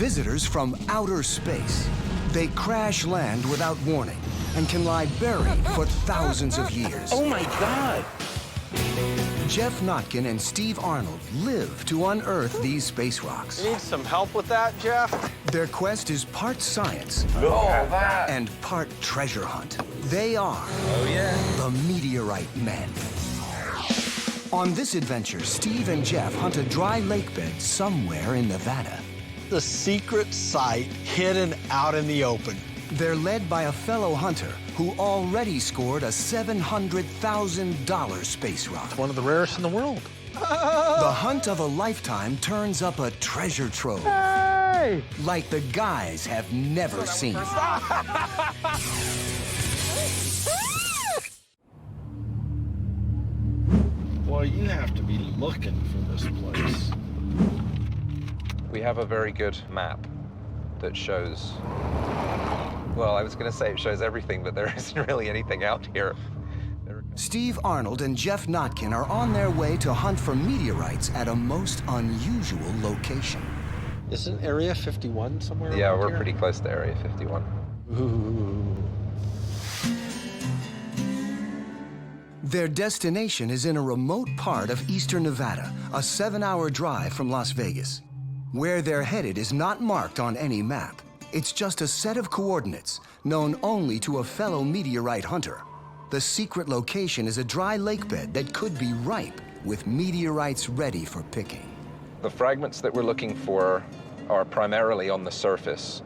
visitors from outer space. They crash land without warning and can lie buried for thousands of years. Oh my God! Geoff Notkin and Steve Arnold live to unearth these space rocks. Need some help with that, Geoff? Their quest is part science and part treasure hunt. They are the Meteorite Men. On this adventure, Steve and Geoff hunt a dry lake bed somewhere in Nevada. The secret site hidden out in the open. They're led by a fellow hunter who already scored a $700,000 space rock. One of the rarest in the world. The hunt of a lifetime turns up a treasure trove. Hey! Like the guys have never seen. Boy, you have to be looking for this place. We have a very good map that shows, well, I was going to say it shows everything, but there isn't really anything out here. Steve Arnold and Geoff Notkin are on their way to hunt for meteorites at a most unusual location. Isn't Area 51 somewhere Yeah, around we're here? pretty close to Area 51. Ooh. Their destination is in a remote part of eastern Nevada, a 7-hour drive from Las Vegas. Where they're headed is not marked on any map. It's just a set of coordinates known only to a fellow meteorite hunter. The secret location is a dry lake bed that could be ripe with meteorites ready for picking. The fragments that we're looking for are primarily on the surface,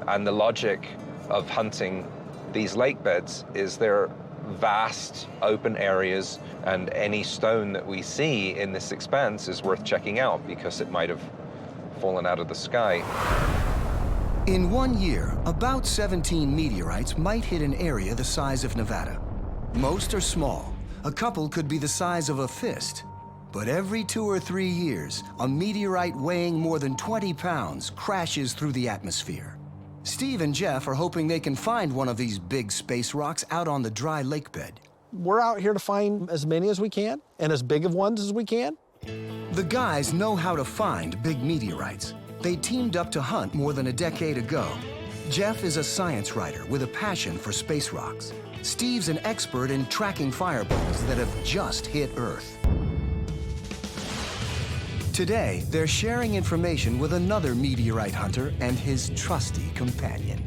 and the logic of hunting these lake beds is they're vast open areas, and any stone that we see in this expanse is worth checking out because it might have fallen out of the sky. In 1 year, about 17 meteorites might hit an area the size of Nevada. Most are small. A couple could be the size of a fist. But every 2 or 3 years, a meteorite weighing more than 20 pounds crashes through the atmosphere. Steve and Geoff are hoping they can find one of these big space rocks out on the dry lake bed. We're out here to find as many as we can and as big of ones as we can. The guys know how to find big meteorites. They teamed up to hunt more than a decade ago. Geoff is a science writer with a passion for space rocks. Steve's an expert in tracking fireballs that have just hit Earth. Today, they're sharing information with another meteorite hunter and his trusty companion.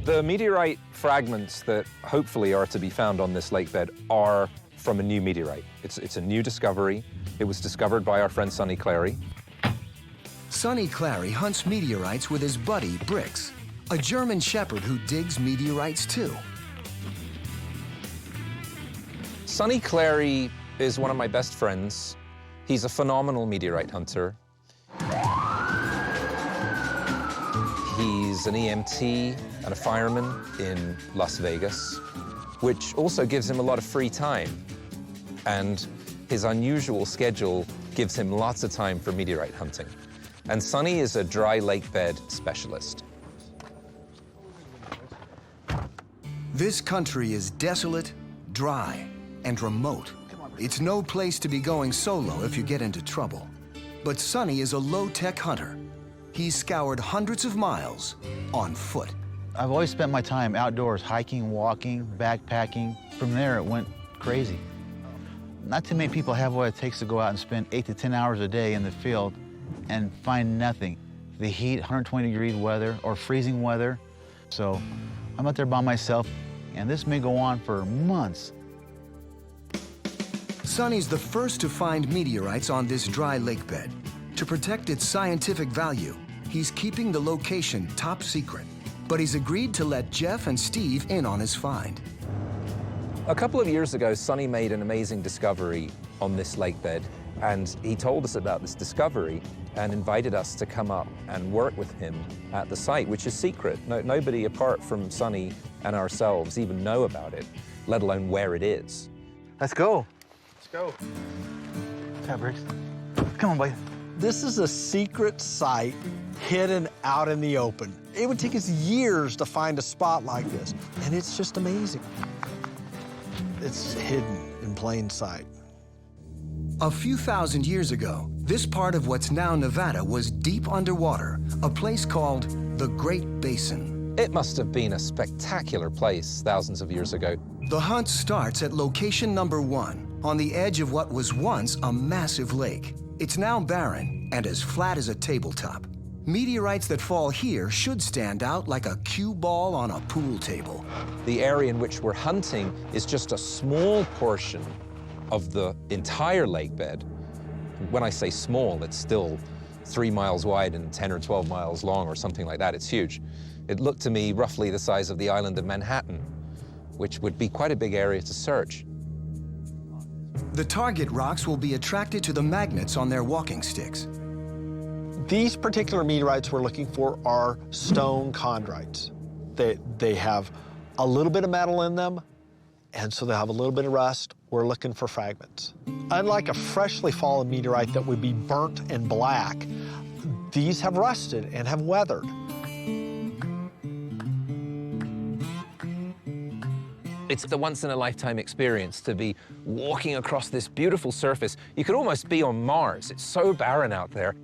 The meteorite fragments that hopefully are to be found on this lake bed are from a new meteorite. It's a new discovery. It was discovered by our friend Sonny Clary. Sonny Clary hunts meteorites with his buddy, Brix, a German shepherd who digs meteorites too. Sonny Clary is one of my best friends. He's a phenomenal meteorite hunter. He's an EMT and a fireman in Las Vegas, which also gives him a lot of free time. And his unusual schedule gives him lots of time for meteorite hunting. And Sonny is a dry lake bed specialist. This country is desolate, dry, and remote. It's no place to be going solo if you get into trouble. But Sonny is a low-tech hunter. He's scoured hundreds of miles on foot. I've always spent my time outdoors, hiking, walking, backpacking. From there, it went crazy. Not too many people have what it takes to go out and spend 8 to 10 hours a day in the field and find nothing. The heat, 120-degree weather or freezing weather. So I'm out there by myself, and this may go on for months. Sonny's the first to find meteorites on this dry lake bed. To protect its scientific value, he's keeping the location top secret. But he's agreed to let Geoff and Steve in on his find. A couple of years ago, Sonny made an amazing discovery on this lake bed, and he told us about this discovery and invited us to come up and work with him at the site, which is secret. Nobody apart from Sonny and ourselves even know about it, let alone where it is. Let's go. Let's go. Yeah, Brix. Come on, buddy. This is a secret site hidden out in the open. It would take us years to find a spot like this, and it's just amazing. It's hidden in plain sight. A few thousand years ago, This part of what's now Nevada was deep underwater, a place called the Great Basin. It must have been a spectacular place thousands of years ago. The hunt starts at location number 1, on the edge of what was once a massive lake. It's now barren and as flat as a tabletop. Meteorites that fall here should stand out like a cue ball on a pool table. The area in which we're hunting is just a small portion of the entire lake bed. When I say small, it's still 3 miles wide and 10 or 12 miles long or something like that. It's huge. It looked to me roughly the size of the island of Manhattan, which would be quite a big area to search. The target rocks will be attracted to the magnets on their walking sticks. These particular meteorites we're looking for are stone chondrites. They have a little bit of metal in them, and so they have a little bit of rust. We're looking for fragments. Unlike a freshly fallen meteorite that would be burnt and black, these have rusted and have weathered. It's the once-in-a-lifetime experience to be walking across this beautiful surface. You could almost be on Mars. It's so barren out there.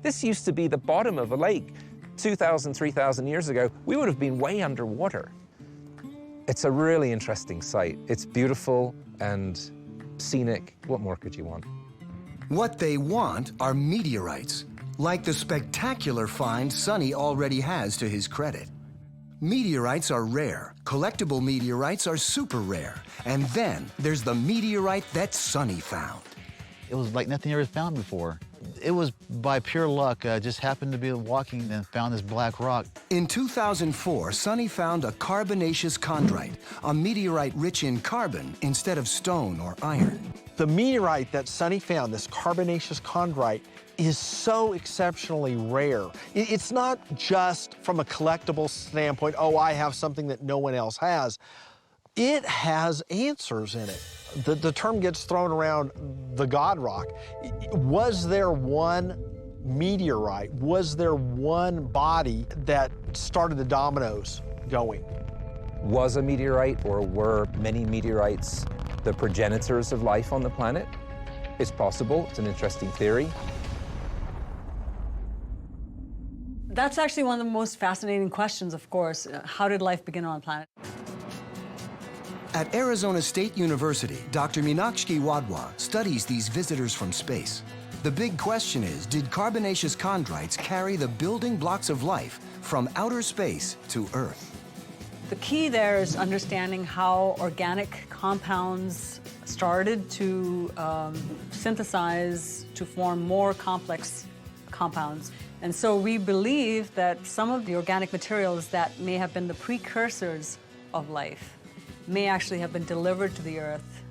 This used to be the bottom of a lake 2,000, 3,000 years ago. We would have been way underwater. It's a really interesting site. It's beautiful and scenic. What more could you want? What they want are meteorites, like the spectacular find Sonny already has to his credit. Meteorites are rare, collectible meteorites are super rare, and then there's the meteorite that Sonny found. It was like nothing ever found before. It was by pure luck. Just happened to be walking and found this black rock. In 2004, Sonny found a carbonaceous chondrite, a meteorite rich in carbon instead of stone or iron. The meteorite that Sonny found, this carbonaceous chondrite, is so exceptionally rare. It's not just from a collectible standpoint, oh, I have something that no one else has. It has answers in it. The term gets thrown around, the God rock. Was there one meteorite? Was there one body that started the dominoes going? Was a meteorite, or were many meteorites the progenitors of life on the planet? It's possible. It's an interesting theory. That's actually one of the most fascinating questions, of course. How did life begin on the planet? At Arizona State University, Dr. Meenakshi Wadhwa studies these visitors from space. The big question is, did carbonaceous chondrites carry the building blocks of life from outer space to Earth? The key there is understanding how organic compounds started to synthesize to form more complex compounds. And so we believe that some of the organic materials that may have been the precursors of life may actually have been delivered to the Earth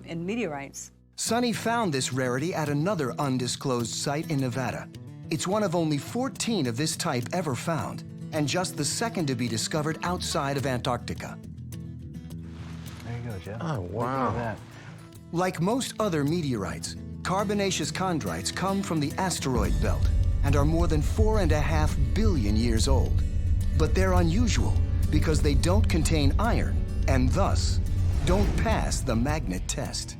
in meteorites. Sonny found this rarity at another undisclosed site in Nevada. It's one of only 14 of this type ever found, and just the second to be discovered outside of Antarctica. There you go, Geoff. Oh, wow. Look at that. Like most other meteorites, carbonaceous chondrites come from the asteroid belt and are more than 4.5 billion years old. But they're unusual because they don't contain iron and thus don't pass the magnet test.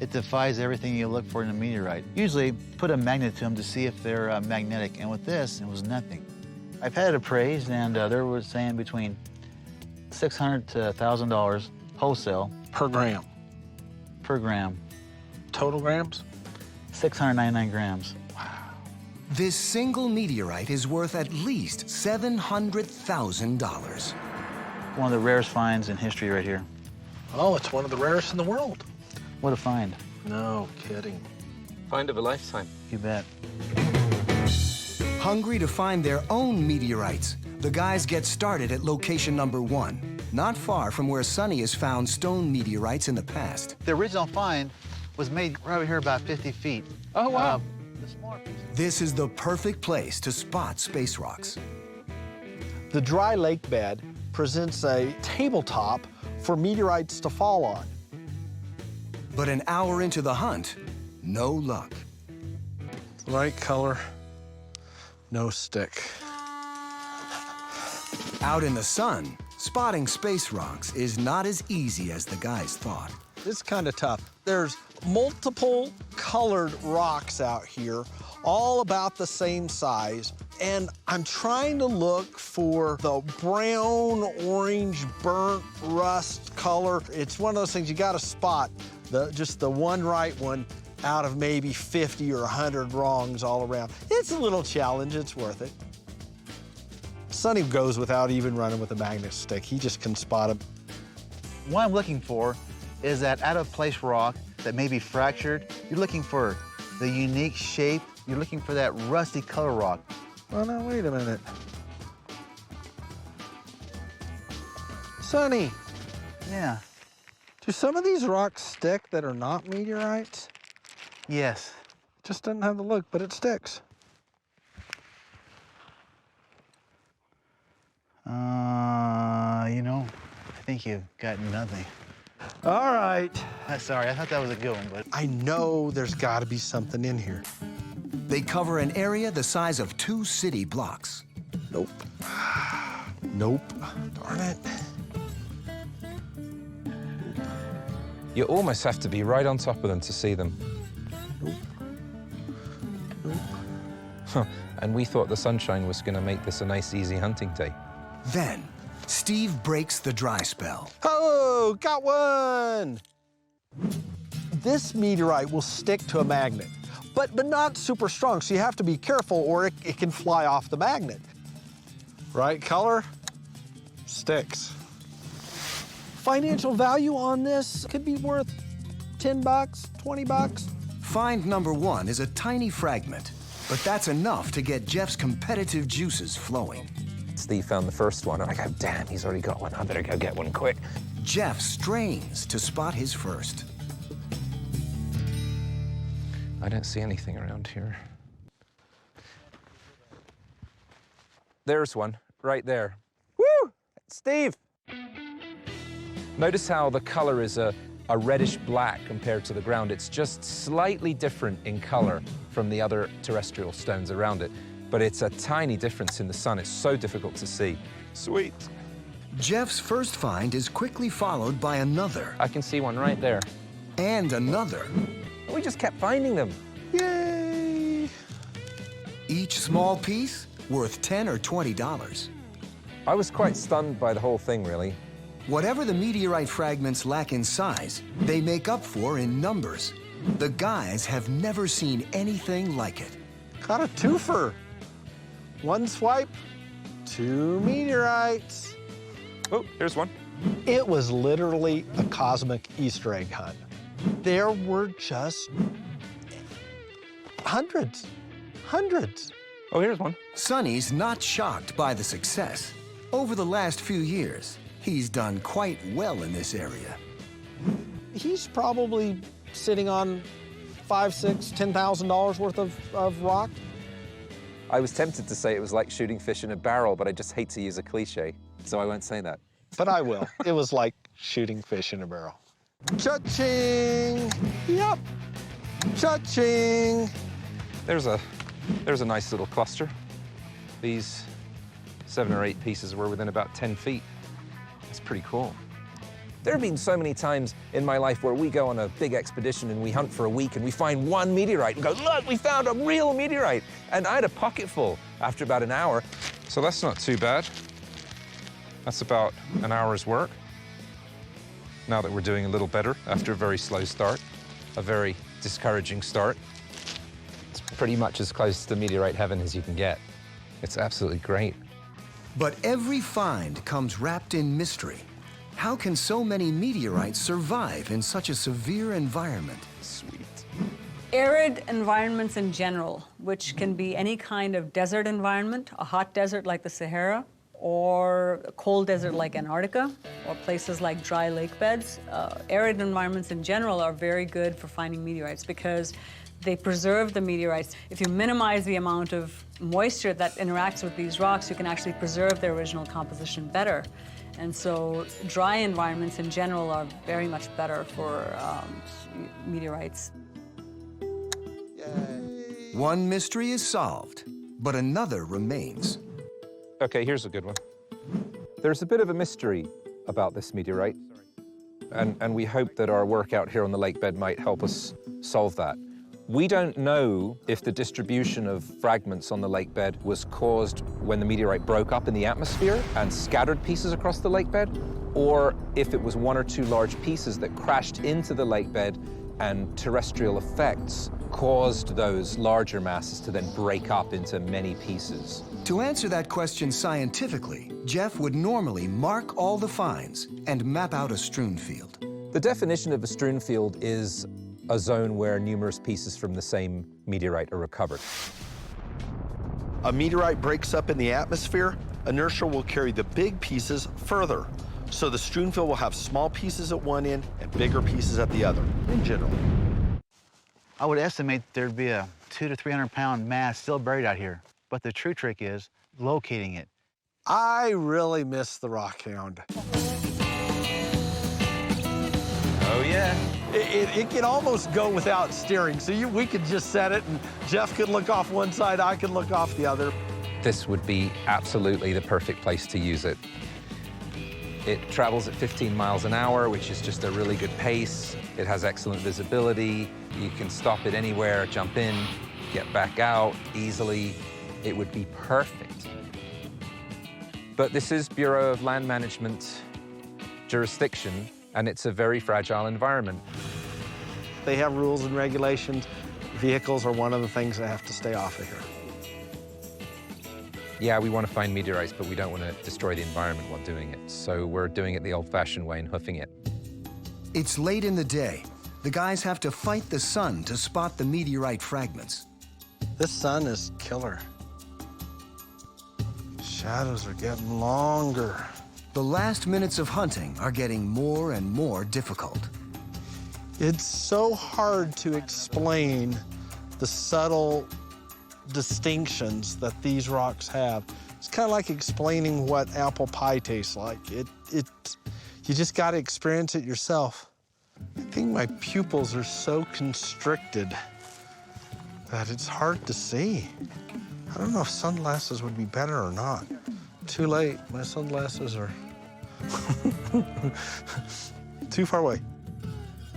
It defies everything you look for in a meteorite. Usually, put a magnet to them to see if they're magnetic, and with this, it was nothing. I've had it appraised, and they were saying between $600 to $1,000 wholesale Per gram. per gram. Total grams? 699 grams. This single meteorite is worth at least $700,000. One of the rarest finds in history right here. Oh, it's one of the rarest in the world. What a find. No kidding. Find of a lifetime. You bet. Hungry to find their own meteorites, the guys get started at location number 1, not far from where Sonny has found stone meteorites in the past. The original find was made right over here about 50 feet. Oh, wow. The smaller piece. This is the perfect place to spot space rocks. The dry lake bed presents a tabletop for meteorites to fall on. But an hour into the hunt, no luck. Right color, no stick. Out in the sun, spotting space rocks is not as easy as the guys thought. It's kind of tough. There's multiple colored rocks out here, all about the same size. And I'm trying to look for the brown, orange, burnt rust color. It's one of those things you gotta spot, just the one right one out of maybe 50 or 100 wrongs all around. It's a little challenge, it's worth it. Sonny goes without even running with a magnet stick. He just can spot them. What I'm looking for is that out-of-place rock that may be fractured. You're looking for the unique shape. You're looking for that rusty color rock. Oh, no, wait a minute. Sonny, Yeah. do some of these rocks stick that are not meteorites? Yes. Just doesn't have the look, but it sticks. You know, I think you've got nothing. All right. Sorry, I thought that was a good one, but... I know there's got to be something in here. They cover an area the size of 2 city blocks. Nope. Nope. Darn it. You almost have to be right on top of them to see them. Huh. And we thought the sunshine was going to make this a nice, easy hunting day. Then, Steve breaks the dry spell. Oh, got one! This meteorite will stick to a magnet, but not super strong, so you have to be careful or it can fly off the magnet. Right color, sticks. Financial value on this could be worth 10 bucks, 20 bucks. Find number 1 is a tiny fragment, but that's enough to get Geoff's competitive juices flowing. Steve found the first one, and I go, damn, he's already got one. I better go get one quick. Geoff strains to spot his first. I don't see anything around here. There's one, right there. Woo! Steve! Notice how the color is a reddish black compared to the ground. It's just slightly different in color from the other terrestrial stones around it. But it's a tiny difference in the sun. It's so difficult to see. Sweet. Geoff's first find is quickly followed by another. I can see one right there. And another. We just kept finding them. Yay! Each small piece worth $10 or $20. I was quite stunned by the whole thing, really. Whatever the meteorite fragments lack in size, they make up for in numbers. The guys have never seen anything like it. Got a twofer. One swipe, 2 meteorites. Oh, there's one. It was literally a cosmic Easter egg hunt. There were just hundreds. Oh, here's one. Sonny's not shocked by the success. Over the last few years, he's done quite well in this area. He's probably sitting on $5,000, $6,000, $10,000 worth of rock. I was tempted to say it was like shooting fish in a barrel, but I just hate to use a cliche, so I won't say that. But I will. It was like shooting fish in a barrel. Cha-ching! Yep. Cha-ching! There's a nice little cluster. These 7 or 8 pieces were within about 10 feet. That's pretty cool. There have been so many times in my life where we go on a big expedition and we hunt for a week and we find one meteorite and go, look, we found a real meteorite. And I had a pocket full after about an hour. So that's not too bad. That's about an hour's work. Now that we're doing a little better after a very slow start, a very discouraging start. It's pretty much as close to meteorite heaven as you can get. It's absolutely great. But every find comes wrapped in mystery. How can so many meteorites survive in such a severe environment? Sweet. Arid environments in general, which can be any kind of desert environment, a hot desert like the Sahara, or a cold desert like Antarctica, or places like dry lake beds. Arid environments in general are very good for finding meteorites because they preserve the meteorites. If you minimize the amount of moisture that interacts with these rocks, you can actually preserve their original composition better. And so dry environments in general are very much better for meteorites. Yay. One mystery is solved, but another remains. Okay, here's a good one. There's a bit of a mystery about this meteorite, and we hope that our work out here on the lake bed might help us solve that. We don't know if the distribution of fragments on the lake bed was caused when the meteorite broke up in the atmosphere and scattered pieces across the lake bed, or if it was one or two large pieces that crashed into the lake bed and terrestrial effects caused those larger masses to then break up into many pieces. To answer that question scientifically, Geoff would normally mark all the finds and map out a strewn field. The definition of a strewn field is a zone where numerous pieces from the same meteorite are recovered. A meteorite breaks up in the atmosphere, inertia will carry the big pieces further. So the strewn field will have small pieces at one end and bigger pieces at the other, in general. I would estimate there'd be a 200 to 300 pound mass still buried out here. But the true trick is locating it. I really miss the rockhound. Oh, yeah. It can almost go without steering, so we could just set it and Geoff could look off one side, I could look off the other. This would be absolutely the perfect place to use it. It travels at 15 miles an hour, which is just a really good pace. It has excellent visibility. You can stop it anywhere, jump in, get back out easily. It would be perfect. But this is Bureau of Land Management jurisdiction, and it's a very fragile environment. They have rules and regulations. Vehicles are one of the things that have to stay off of here. Yeah, we want to find meteorites, but we don't want to destroy the environment while doing it. So we're doing it the old-fashioned way and hoofing it. It's late in the day. The guys have to fight the sun to spot the meteorite fragments. This sun is killer. Shadows are getting longer. The last minutes of hunting are getting more and more difficult. It's so hard to explain the subtle distinctions that these rocks have. It's kind of like explaining what apple pie tastes like. You just got to experience it yourself. I think my pupils are so constricted that it's hard to see. I don't know if sunglasses would be better or not. Too late. My sunglasses are too far away.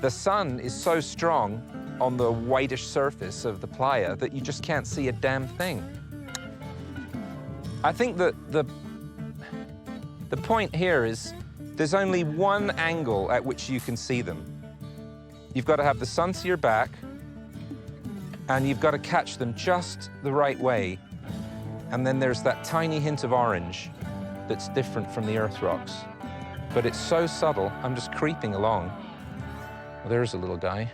The sun is so strong on the whitish surface of the playa that you just can't see a damn thing. I think that the point here is there's only one angle at which you can see them. You've got to have the sun to your back, and you've got to catch them just the right way. And then there's that tiny hint of orange that's different from the earth rocks. But it's so subtle, I'm just creeping along. Well, there's a little guy.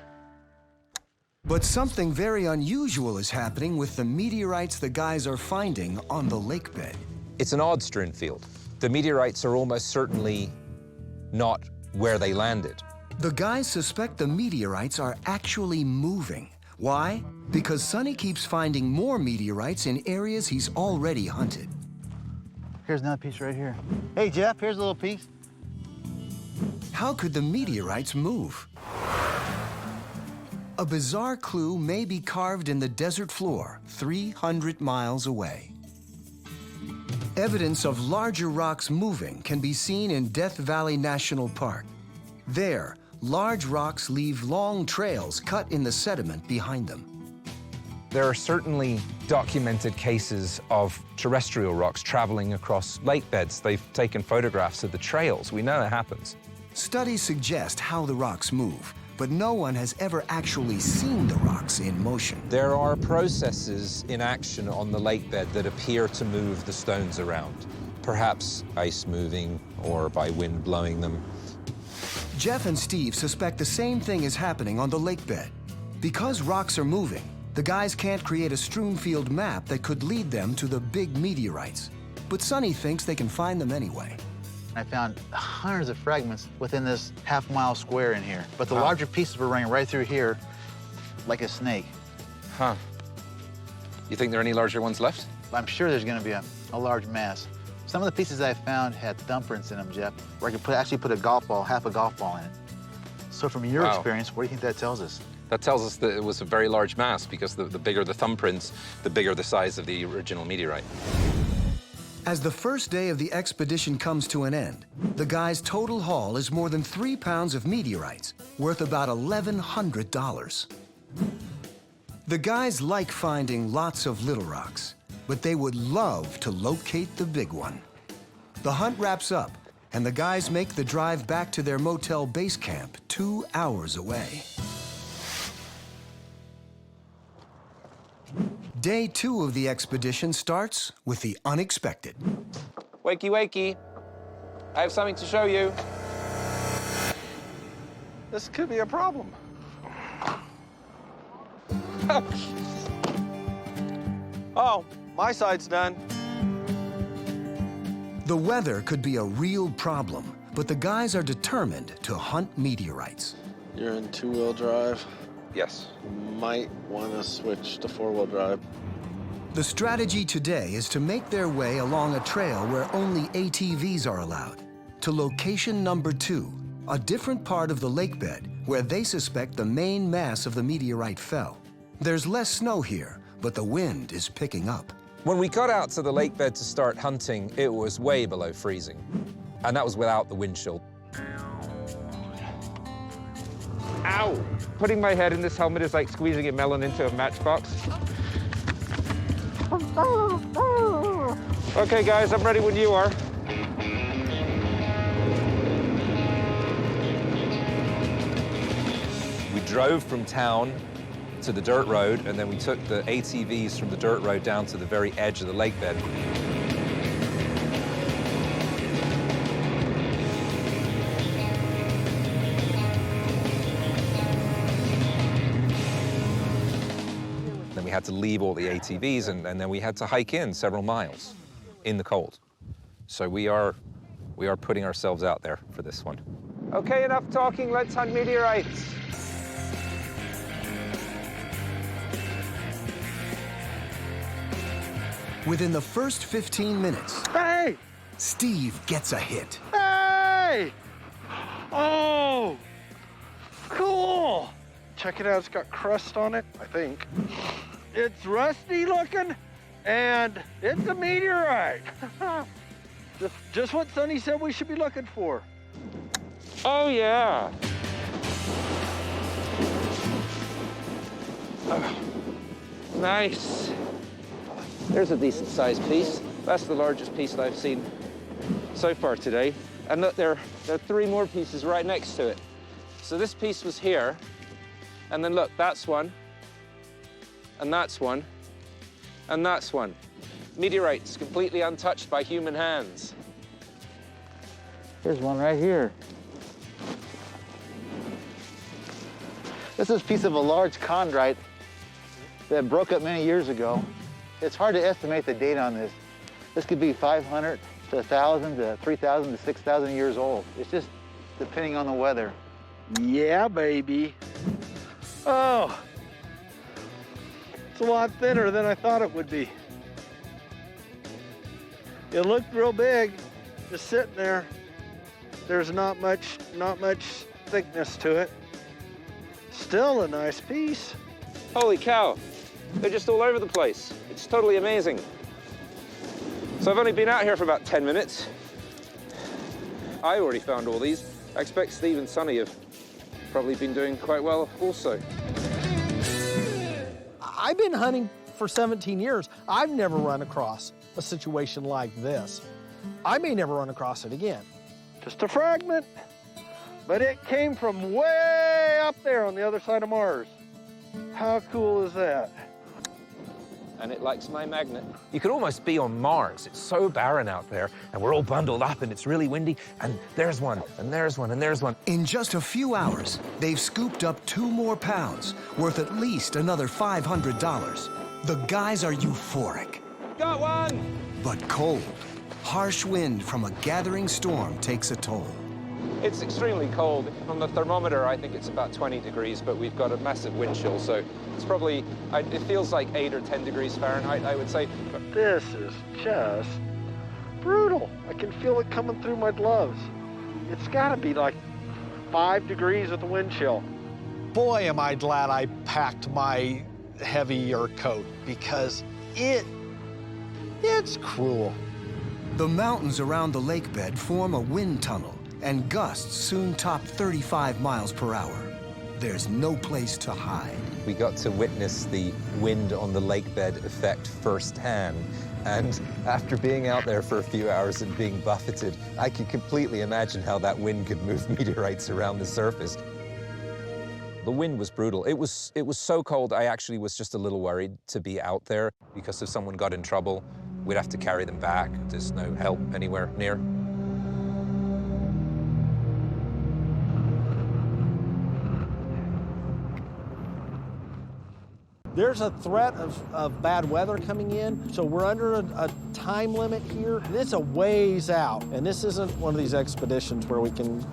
But something very unusual is happening with the meteorites the guys are finding on the lake bed. It's an odd strewn field. The meteorites are almost certainly not where they landed. The guys suspect the meteorites are actually moving. Why? Because Sonny keeps finding more meteorites in areas he's already hunted. Here's another piece right here. Hey, Geoff, here's a little piece. How could the meteorites move? A bizarre clue may be carved in the desert floor 300 miles away. Evidence of larger rocks moving can be seen in Death Valley National Park. There, large rocks leave long trails cut in the sediment behind them. There are certainly documented cases of terrestrial rocks traveling across lake beds. They've taken photographs of the trails. We know it happens. Studies suggest how the rocks move, but no one has ever actually seen the rocks in motion. There are processes in action on the lake bed that appear to move the stones around. Perhaps ice moving or by wind blowing them. Geoff and Steve suspect the same thing is happening on the lake bed. Because rocks are moving, the guys can't create a strewn field map that could lead them to the big meteorites. But Sonny thinks they can find them anyway. I found hundreds of fragments within this half-mile square in here. But the larger pieces were running right through here like a snake. Huh. You think there are any larger ones left? I'm sure there's going to be a large mass. Some of the pieces I found had thumbprints in them, Geoff, where I could actually put a golf ball, half a golf ball in it. So from your experience, what do you think that tells us? That tells us that it was a very large mass because the bigger the thumbprints, the bigger the size of the original meteorite. As the first day of the expedition comes to an end, the guys' total haul is more than 3 pounds of meteorites, worth about $1,100. The guys like finding lots of little rocks, but they would love to locate the big one. The hunt wraps up, and the guys make the drive back to their motel base camp 2 hours away. Day 2 of the expedition starts with the unexpected. Wakey, wakey. I have something to show you. This could be a problem. Oh, my side's done. The weather could be a real problem, but the guys are determined to hunt meteorites. You're in 2-wheel drive. Yes. Might want to switch to 4-wheel drive. The strategy today is to make their way along a trail where only ATVs are allowed, to location number 2, a different part of the lake bed where they suspect the main mass of the meteorite fell. There's less snow here, but the wind is picking up. When we got out to the lake bed to start hunting, it was way below freezing. And that was without the wind chill. Ow! Putting my head in this helmet is like squeezing a melon into a matchbox. Okay, guys, I'm ready when you are. We drove from town to the dirt road, and then we took the ATVs from the dirt road down to the very edge of the lake bed. Then we had to leave all the ATVs, and then we had to hike in several miles in the cold. So we are putting ourselves out there for this one. Okay, enough talking, let's hunt meteorites. Within the first 15 minutes, Hey! Steve gets a hit. Hey! Oh! Cool! Check it out, it's got crust on it, I think. It's rusty looking, and it's a meteorite. Just what Sonny said we should be looking for. Oh, yeah. Nice. There's a decent-sized piece. That's the largest piece that I've seen so far today. And look, there are 3 more pieces right next to it. So this piece was here, and then look, that's one, and that's one, and that's one. Meteorites completely untouched by human hands. Here's one right here. This is a piece of a large chondrite that broke up many years ago. It's hard to estimate the date on this. This could be 500 to 1,000 to 3,000 to 6,000 years old. It's just depending on the weather. Yeah, baby. Oh, it's a lot thinner than I thought it would be. It looked real big, just sitting there. There's not much thickness to it. Still a nice piece. Holy cow, they're just all over the place. It's totally amazing. So I've only been out here for about 10 minutes. I already found all these. I expect Steve and Sonny have probably been doing quite well also. I've been hunting for 17 years. I've never run across a situation like this. I may never run across it again. Just a fragment, but it came from way up there on the other side of Mars. How cool is that? And it likes my magnet. You could almost be on Mars. It's so barren out there, and we're all bundled up, and it's really windy, and there's one, and there's one, and there's one. In just a few hours, they've scooped up 2 more pounds, worth at least another $500. The guys are euphoric. Got one! But cold. Harsh wind from a gathering storm takes a toll. It's extremely cold. On the thermometer, I think it's about 20 degrees, but we've got a massive wind chill, so it's probably, it feels like 8 or 10 degrees Fahrenheit, I would say. This is just brutal. I can feel it coming through my gloves. It's gotta be like 5 degrees with the wind chill. Boy, am I glad I packed my heavier coat, because it's cruel. The mountains around the lake bed form a wind tunnel, and gusts soon top 35 miles per hour. There's no place to hide. We got to witness the wind on the lake bed effect firsthand. And after being out there for a few hours and being buffeted, I can completely imagine how that wind could move meteorites around the surface. The wind was brutal. It was so cold, I actually was just a little worried to be out there, because if someone got in trouble, we'd have to carry them back. There's no help anywhere near. There's a threat of bad weather coming in, so we're under a time limit here. And it's a ways out, and this isn't one of these expeditions where we can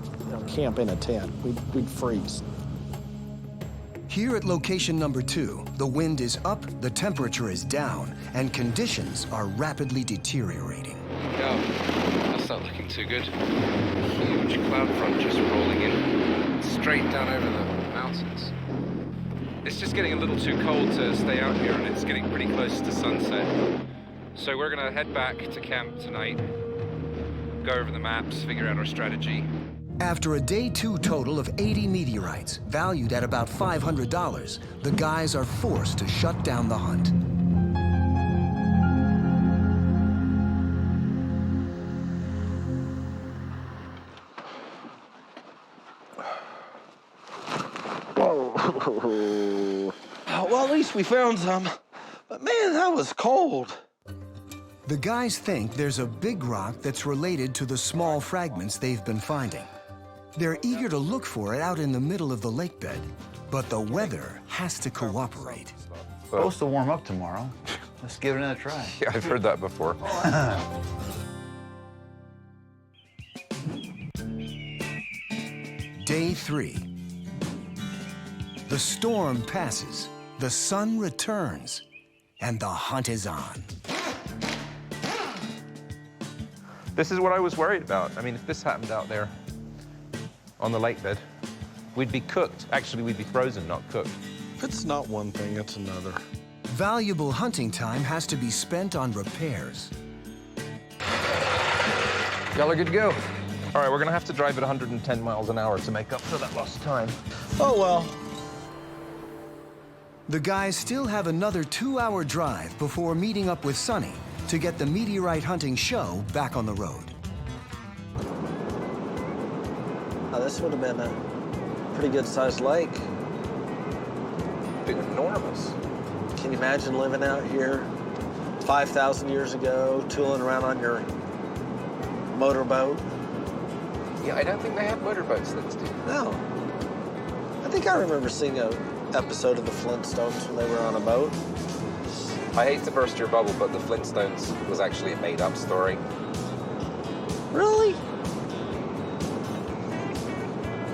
camp in a tent. We'd freeze. Here at location number 2, the wind is up, the temperature is down, and conditions are rapidly deteriorating. Yeah, that's not looking too good. Huge cloud front just rolling in straight down over the mountains. It's just getting a little too cold to stay out here, and it's getting pretty close to sunset. So we're gonna head back to camp tonight, go over the maps, figure out our strategy. After a day 2 total of 80 meteorites, valued at about $500, the guys are forced to shut down the hunt. Well, at least we found some. But man, that was cold. The guys think there's a big rock that's related to the small fragments they've been finding. They're eager to look for it out in the middle of the lake bed, but the weather has to cooperate. Supposed to warm up tomorrow. Let's give it another try. Yeah, I've heard that before. Day 3. The storm passes, the sun returns, and the hunt is on. This is what I was worried about. I mean, if this happened out there on the lake bed, we'd be cooked. Actually, we'd be frozen, not cooked. If it's not one thing, it's another. Valuable hunting time has to be spent on repairs. Y'all are good to go. All right, we're gonna have to drive at 110 miles an hour to make up for that lost time. Oh, well. The guys still have another 2-hour drive before meeting up with Sonny to get the meteorite hunting show back on the road. Now, this would have been a pretty good-sized lake. Enormous. Can you imagine living out here 5,000 years ago, tooling around on your motorboat? Yeah, I don't think they have motorboats then, Steve. No. I think I remember seeing an episode of the Flintstones when they were on a boat. I hate to burst your bubble, but the Flintstones was actually a made-up story. Really?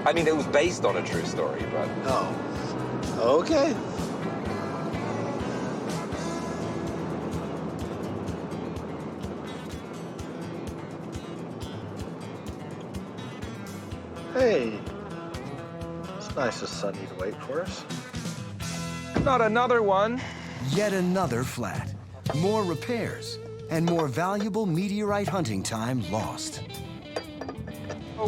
I mean, it was based on a true story, but... Oh. Okay. Hey. It's nice of Sonny to wait for us. Not another one. Yet another flat, more repairs, and more valuable meteorite hunting time lost.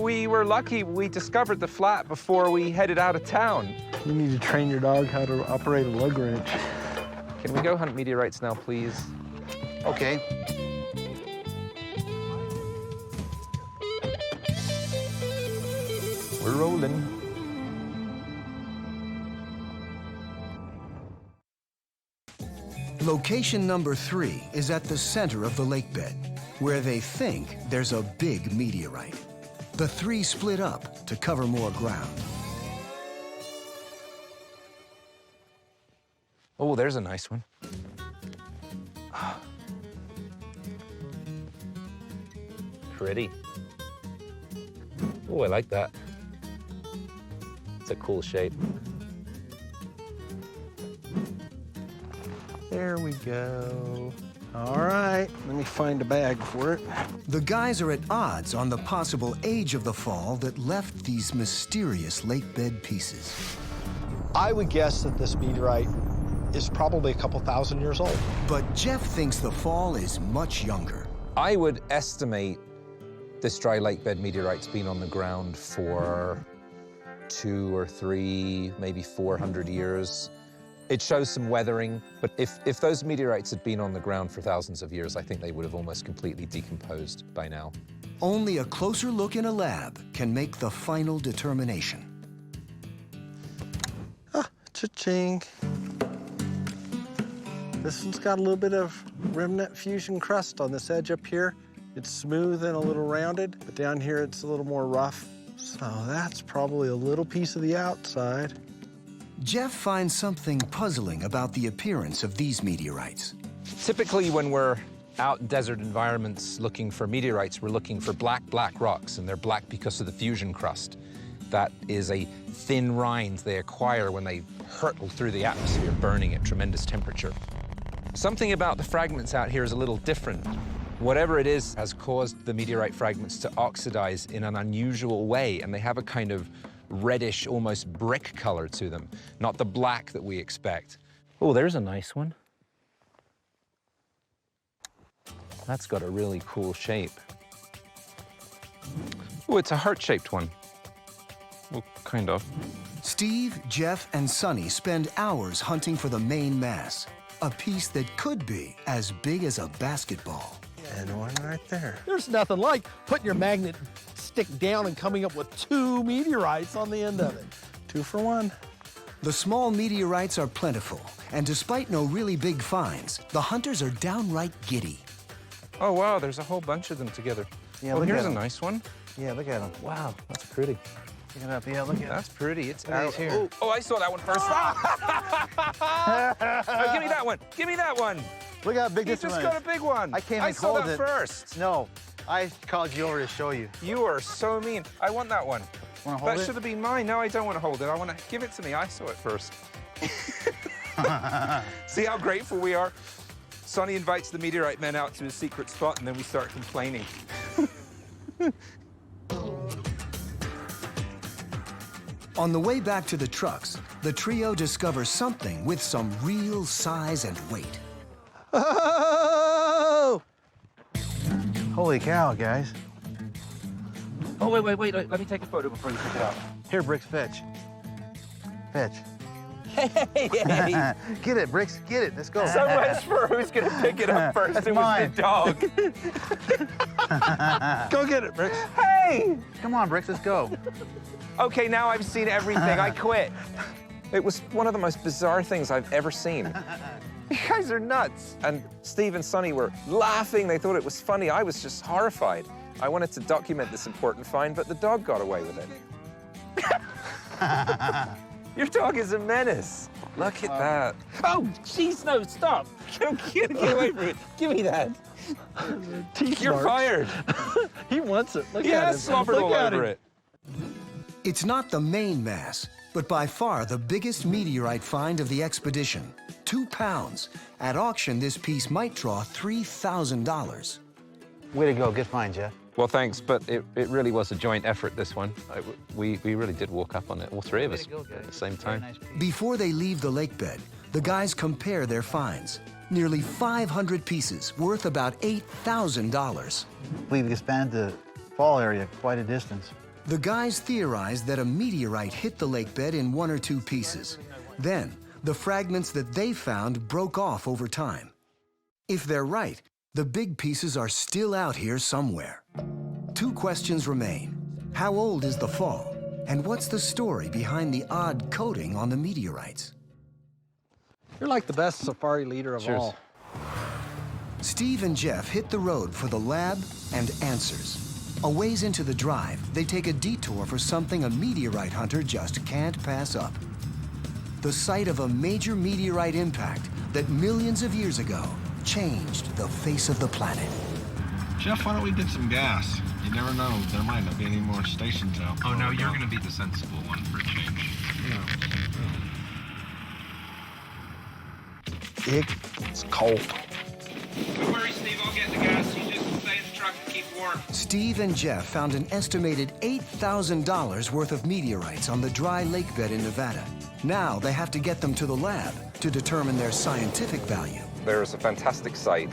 We were lucky we discovered the flat before we headed out of town. You need to train your dog how to operate a lug wrench. Can we go hunt meteorites now, please? Okay. We're rolling. Location number 3 is at the center of the lake bed, where they think there's a big meteorite. The 3 split up to cover more ground. Oh, there's a nice one. Pretty. Oh, I like that. It's a cool shape. There we go. All right, let me find a bag for it. The guys are at odds on the possible age of the fall that left these mysterious lake bed pieces. I would guess that this meteorite is probably a couple thousand years old. But Geoff thinks the fall is much younger. I would estimate this dry lake bed meteorite's been on the ground for 200 or 300, maybe 400 years. It shows some weathering, but if those meteorites had been on the ground for thousands of years, I think they would have almost completely decomposed by now. Only a closer look in a lab can make the final determination. Ah, cha-ching. This one's got a little bit of remnant fusion crust on this edge up here. It's smooth and a little rounded, but down here it's a little more rough. So that's probably a little piece of the outside. Geoff finds something puzzling about the appearance of these meteorites. Typically, when we're out in desert environments looking for meteorites, we're looking for black rocks, and they're black because of the fusion crust. That is a thin rind they acquire when they hurtle through the atmosphere, burning at tremendous temperature. Something about the fragments out here is a little different. Whatever it is has caused the meteorite fragments to oxidize in an unusual way, and they have a kind of reddish, almost brick color to them, not the black that we expect. Oh, there's a nice one. That's got a really cool shape. Oh, it's a heart-shaped one. Well, kind of. Steve, Geoff, and Sonny spend hours hunting for the main mass, a piece that could be as big as a basketball. And one right there. There's nothing like putting your magnet stick down and coming up with 2 meteorites on the end of it. 2 for 1. The small meteorites are plentiful, and despite no really big finds, the hunters are downright giddy. Oh, wow, there's a whole bunch of them together. Yeah, oh, look here's at a 'em. nice one. Yeah, look at them. Wow, that's pretty. Pick it up. Yeah, look at That's pretty. It's Look at these here. Oh, I saw that one first. Oh, give me that one. Give me that one. Look how big You this one just is. got a big one. I came I and saw called that it. first. No, I called you over to show you. You are so mean. I want that one. Want to hold That it? should have been mine. No, I don't want to hold it. I want to give it to me. I saw it first. See how grateful we are? Sonny invites the Meteorite Men out to his secret spot, and then we start complaining. On the way back to the trucks, the trio discovers something with some real size and weight. Oh! Holy cow, guys. Oh, wait. Let me take a photo before you pick it up. Here, Brix, fetch. Fetch. Hey! Get it, Brix, get it. Let's go. So much for who's going to pick it up first. That's It mine. was the dog. Go get it, Brix. Hey! Come on, Brix, let's go. Okay, now I've seen everything. I quit. It was one of the most bizarre things I've ever seen. You guys are nuts. And Steve and Sonny were laughing. They thought it was funny. I was just horrified. I wanted to document this important find, but the dog got away with it. Your dog is a menace. Look at that. Oh, jeez, no, stop. Get away from it. Give me that. You're fired. He wants it. Look He at him. has slobbered Look all at over him. it. It's not the main mass, but by far the biggest meteorite find of the expedition. 2 pounds. At auction, this piece might draw $3,000. Way to go, good find, Geoff. Well, thanks, but it really was a joint effort, this one. We really did walk up on it, all three of us, at the same time. Before they leave the lake bed, the guys compare their finds. Nearly 500 pieces, worth about $8,000. We've expanded the fall area quite a distance. The guys theorized that a meteorite hit the lake bed in 1 or 2 pieces. Then, the fragments that they found broke off over time. If they're right, the big pieces are still out here somewhere. 2 questions remain. How old is the fall? And what's the story behind the odd coating on the meteorites? You're like the best safari leader of Cheers. all. Steve and Geoff hit the road for the lab and answers. A ways into the drive, they take a detour for something a meteorite hunter just can't pass up. The site of a major meteorite impact that millions of years ago changed the face of the planet. Geoff, why don't we get some gas? You never know, there might not be any more stations out. Oh, no, you're going to be the sensible one for a change. It's cold. Don't worry, Steve, I'll get the gas. You just stay in the truck and keep warm. Steve and Geoff found an estimated $8,000 worth of meteorites on the dry lake bed in Nevada. Now they have to get them to the lab to determine their scientific value. There is a fantastic site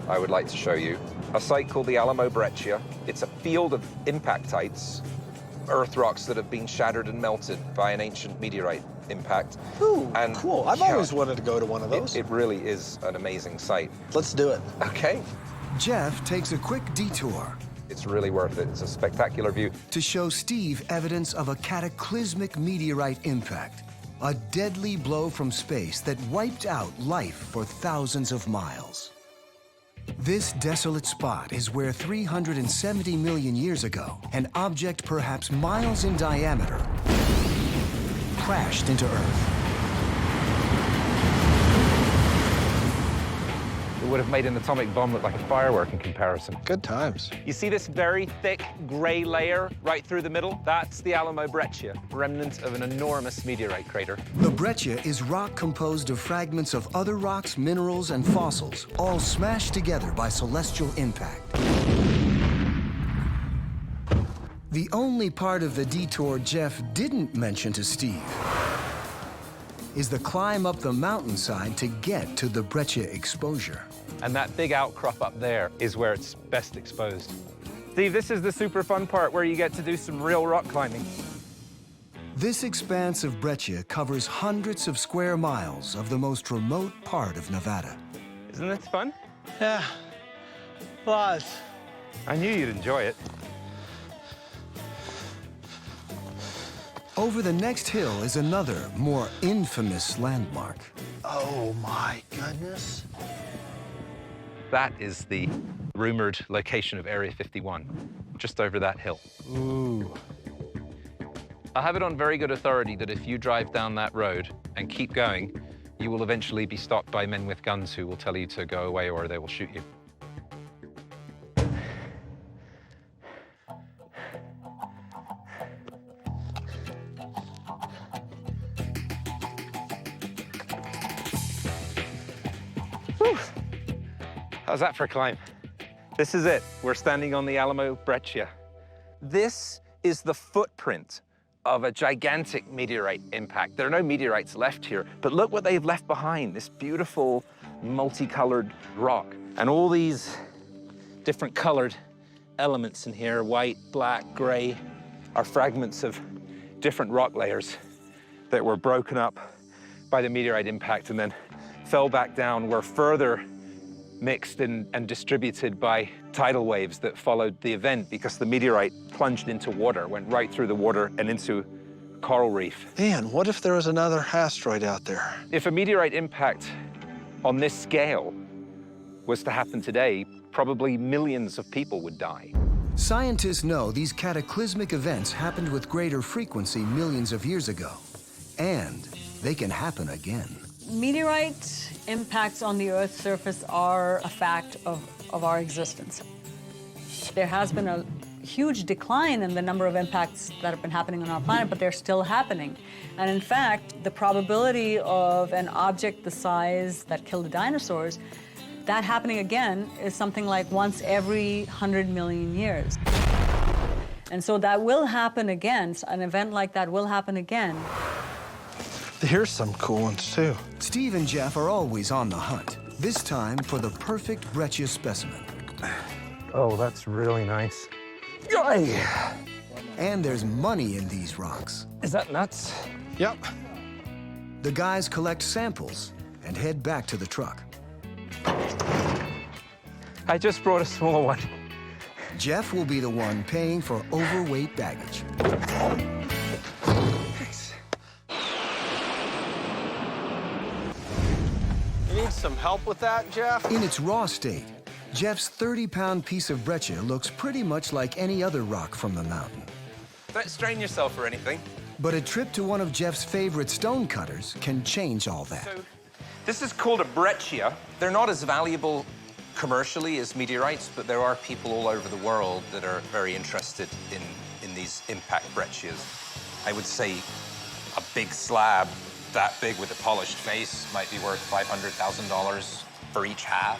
I would like to show you. A site called the Alamo Breccia. It's a field of impactites, earth rocks that have been shattered and melted by an ancient meteorite impact. Ooh, And cool. I've yeah, always wanted to go to one of those. It really is an amazing sight. Let's do it. Okay. Geoff takes a quick detour It's really worth it. It's a spectacular view. to show Steve evidence of a cataclysmic meteorite impact, a deadly blow from space that wiped out life for thousands of miles. This desolate spot is where 370 million years ago, an object perhaps miles in diameter crashed into Earth. It would have made an atomic bomb look like a firework in comparison. Good times. You see this very thick gray layer right through the middle? That's the Alamo Breccia, remnant of an enormous meteorite crater. The breccia is rock composed of fragments of other rocks, minerals, and fossils, all smashed together by celestial impact. The only part of the detour Geoff didn't mention to Steve is the climb up the mountainside to get to the breccia exposure. And that big outcrop up there is where it's best exposed. Steve, this is the super fun part where you get to do some real rock climbing. This expanse of breccia covers hundreds of square miles of the most remote part of Nevada. Isn't it fun? Yeah. Lots. I knew you'd enjoy it. Over the next hill is another, more infamous landmark. Oh my goodness. That is the rumored location of Area 51, just over that hill. Ooh. I have it on very good authority that if you drive down that road and keep going, you will eventually be stopped by men with guns who will tell you to go away or they will shoot you. Whew. How's that for a climb? This is it. We're standing on the Alamo Breccia. This is the footprint of a gigantic meteorite impact. There are no meteorites left here, but look what they've left behind, this beautiful multicolored rock. And all these different colored elements in here, white, black, gray, are fragments of different rock layers that were broken up by the meteorite impact and then fell back down, were further mixed and distributed by tidal waves that followed the event because the meteorite plunged into water, went right through the water and into a coral reef. Man, what if there was another asteroid out there? If a meteorite impact on this scale was to happen today, probably millions of people would die. Scientists know these cataclysmic events happened with greater frequency millions of years ago, and they can happen again. Meteorite impacts on the Earth's surface are a fact of our existence. There has been a huge decline in the number of impacts that have been happening on our planet, but they're still happening. And in fact, the probability of an object the size that killed the dinosaurs, that happening again is something like once every 100 million years. And so that will happen again. An event like that will happen again. Here's some cool ones, too. Steve and Geoff are always on the hunt, this time for the perfect breccia specimen. Oh, that's really nice. And there's money in these rocks. Is that nuts? Yep. The guys collect samples and head back to the truck. I just brought a small one. Geoff will be the one paying for overweight baggage. You need some help with that, Geoff? In its raw state, Geoff's 30-pound piece of breccia looks pretty much like any other rock from the mountain. Don't strain yourself or anything. But a trip to one of Geoff's favorite stone cutters can change all that. So, this is called a breccia. They're not as valuable commercially as meteorites, but there are people all over the world that are very interested in these impact breccias. I would say a big slab that big with a polished face might be worth $500,000 for each half.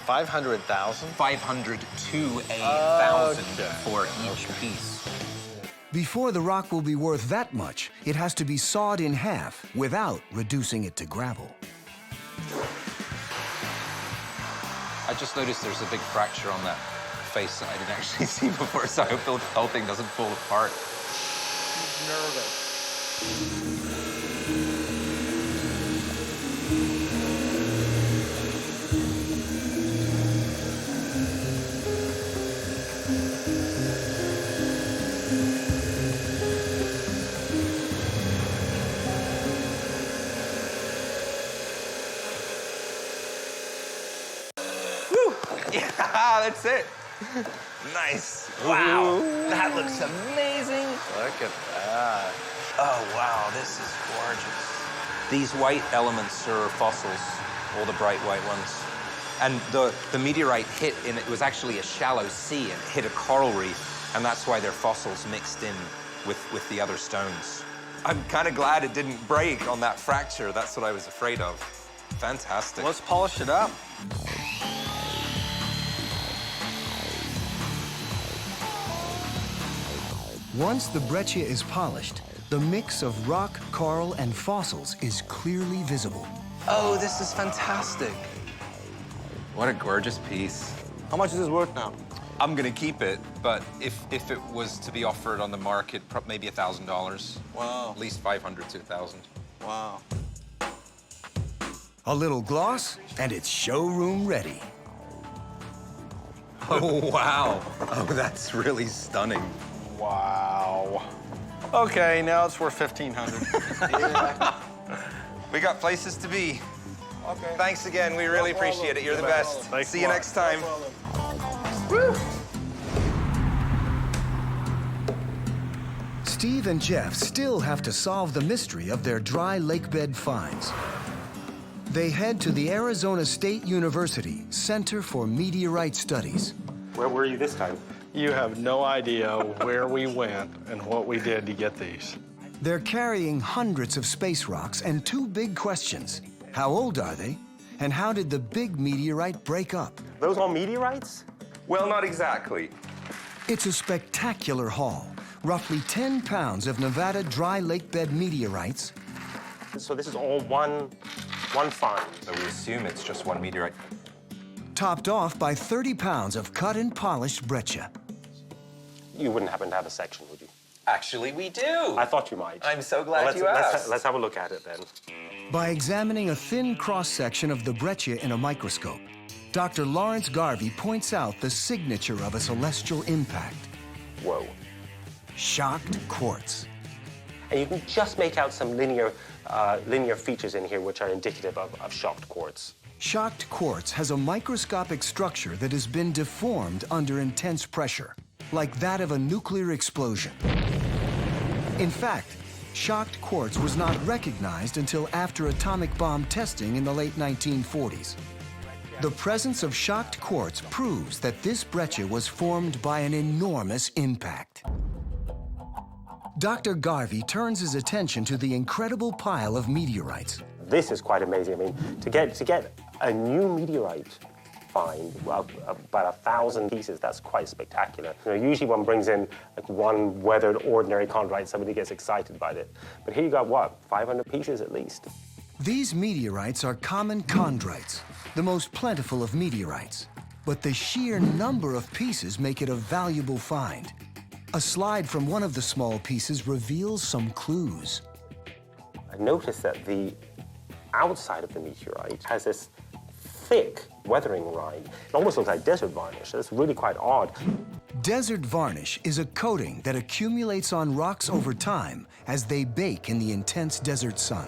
500,000? 500 to 1,000 for each piece. Before the rock will be worth that much, it has to be sawed in half without reducing it to gravel. I just noticed there's a big fracture on that face that I didn't actually see before, so I hope the whole thing doesn't fall apart. He's nervous. Yeah, that's it. Nice. Wow, that looks amazing. Look at that. Oh, wow, this is gorgeous. These white elements are fossils, all the bright white ones. And the meteorite hit in, it was actually a shallow sea, and it hit a coral reef, and that's why they're fossils mixed in with the other stones. I'm kind of glad it didn't break on that fracture. That's what I was afraid of. Fantastic. Let's polish it up. Once the breccia is polished, the mix of rock, coral, and fossils is clearly visible. Oh, this is fantastic. What a gorgeous piece. How much is this worth now? I'm gonna keep it, but if it was to be offered on the market, maybe $1,000. Wow. At least 500 to 1,000. Wow. A little gloss, and it's showroom ready. Oh, wow. Oh, that's really stunning. Wow. Okay, now it's worth $1,500. Yeah. We got places to be. Okay. Thanks again. We really appreciate it. You're the best. Thanks See a you lot. next time. Woo. Steve and Geoff still have to solve the mystery of their dry lakebed finds. They head to the Arizona State University Center for Meteorite Studies. Where were you this time? You have no idea where we went and what we did to get these. They're carrying hundreds of space rocks and two big questions. How old are they? And how did the big meteorite break up? Those all meteorites? Well, not exactly. It's a spectacular haul. Roughly 10 pounds of Nevada dry lakebed meteorites. So this is all one find. So we assume it's just one meteorite. Topped off by 30 pounds of cut and polished breccia. You wouldn't happen to have a section, would you? Actually, we do. I thought you might. I'm so glad you let's, asked. let's have a look at it then. By examining a thin cross-section of the breccia in a microscope, Dr. Lawrence Garvie points out the signature of a celestial impact. Whoa. Shocked quartz. And you can just make out some linear features in here which are indicative of shocked quartz. Shocked quartz has a microscopic structure that has been deformed under intense pressure, like that of a nuclear explosion. In fact, shocked quartz was not recognized until after atomic bomb testing in the late 1940s. The presence of shocked quartz proves that this breccia was formed by an enormous impact. Dr. Garvie turns his attention to the incredible pile of meteorites. This is quite amazing. I mean, to get a new meteorite find, well, about 1,000 pieces, that's quite spectacular. You know, usually one brings in like one weathered ordinary chondrite, somebody gets excited by it. But here you got what, 500 pieces at least? These meteorites are common chondrites, the most plentiful of meteorites. But the sheer number of pieces make it a valuable find. A slide from one of the small pieces reveals some clues. I noticed that the outside of the meteorite has this thick weathering rind. It almost looks like desert varnish. That's really quite odd. Desert varnish is a coating that accumulates on rocks over time as they bake in the intense desert sun.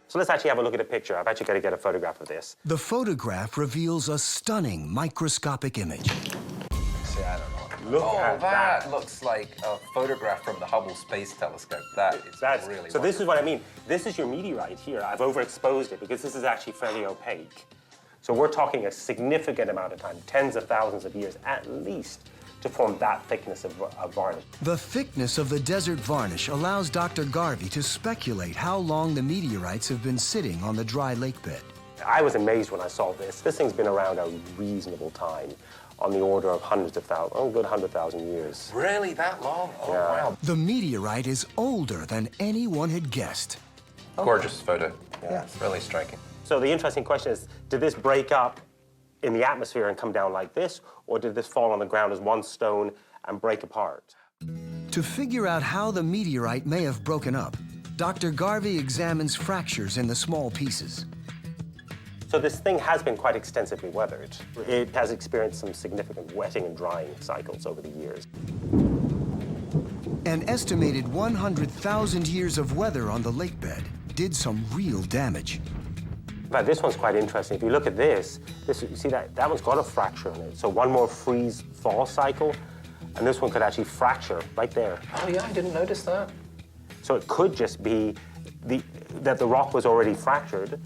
So let's actually have a look at a picture. I've actually got to get a photograph of this. The photograph reveals a stunning microscopic image. See, I don't know. Look at that. looks like a photograph from the Hubble Space Telescope. That's really so this is what I mean. This is your meteorite here. I've overexposed it because this is actually fairly opaque. So we're talking a significant amount of time, tens of thousands of years at least, to form that thickness of varnish. The thickness of the desert varnish allows Dr. Garvie to speculate how long the meteorites have been sitting on the dry lakebed. I was amazed when I saw this. This thing's been around a reasonable time, on the order of hundreds of thousands, a good 100,000 years. Really that long? Oh, Yeah. wow. The meteorite is older than anyone had guessed. Gorgeous photo. Yeah, it's really striking. So the interesting question is, did this break up in the atmosphere and come down like this, or did this fall on the ground as one stone and break apart? To figure out how the meteorite may have broken up, Dr. Garvie examines fractures in the small pieces. So this thing has been quite extensively weathered. It has experienced some significant wetting and drying cycles over the years. An estimated 100,000 years of weather on the lakebed did some real damage. But this one's quite interesting. If you look at this, you see that one's got a fracture in it. So one more freeze-thaw cycle, and this one could actually fracture right there. Oh yeah, I didn't notice that. So it could just be that the rock was already fractured,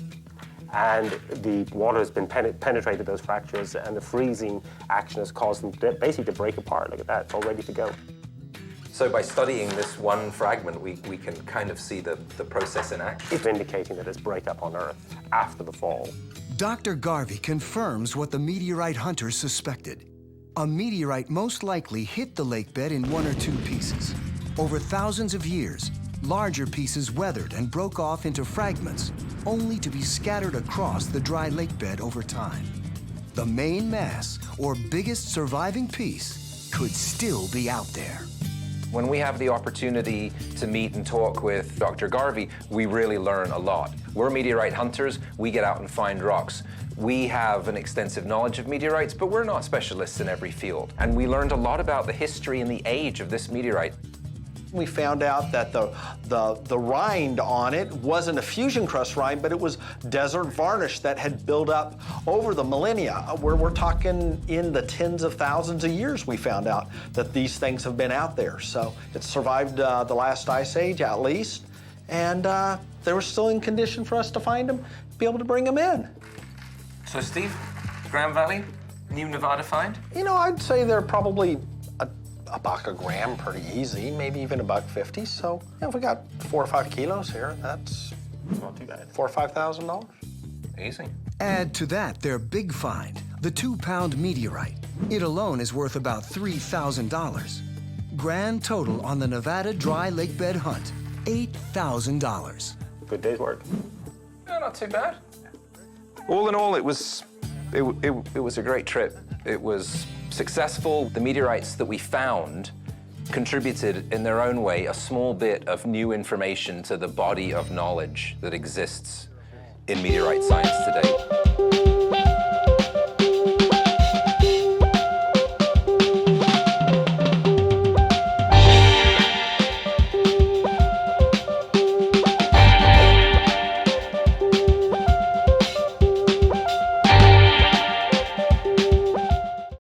and the water has been penetrated those fractures, and the freezing action has caused them basically to break apart. Look at that, it's all ready to go. So by studying this one fragment, we can kind of see the process in action. It's indicating that it's breakup on Earth after the fall. Dr. Garvie confirms what the meteorite hunters suspected. A meteorite most likely hit the lake bed in one or two pieces. Over thousands of years, larger pieces weathered and broke off into fragments, only to be scattered across the dry lake bed over time. The main mass, or biggest surviving piece, could still be out there. When we have the opportunity to meet and talk with Dr. Garvie, we really learn a lot. We're meteorite hunters, we get out and find rocks. We have an extensive knowledge of meteorites, but we're not specialists in every field. And we learned a lot about the history and the age of this meteorite. We found out that the rind on it wasn't a fusion crust rind, but it was desert varnish that had built up over the millennia. We're talking in the tens of thousands of years we found out that these things have been out there. So it survived the last ice age at least, and they were still in condition for us to find them, be able to bring them in. So Steve, Grand Valley, new Nevada find? You know, I'd say they're probably a buck a gram pretty easy, maybe even $1.50. So if we got 4 or 5 kilos here, that's Not too bad. $4,000 or $5,000. Easy. Add to that their big find, the 2-pound meteorite. It alone is worth about $3,000. Grand total on the Nevada dry lake bed hunt, $8,000. Good day's work. No, not too bad. All in all, it was a great trip. It was successful. The meteorites that we found contributed in their own way a small bit of new information to the body of knowledge that exists in meteorite science today.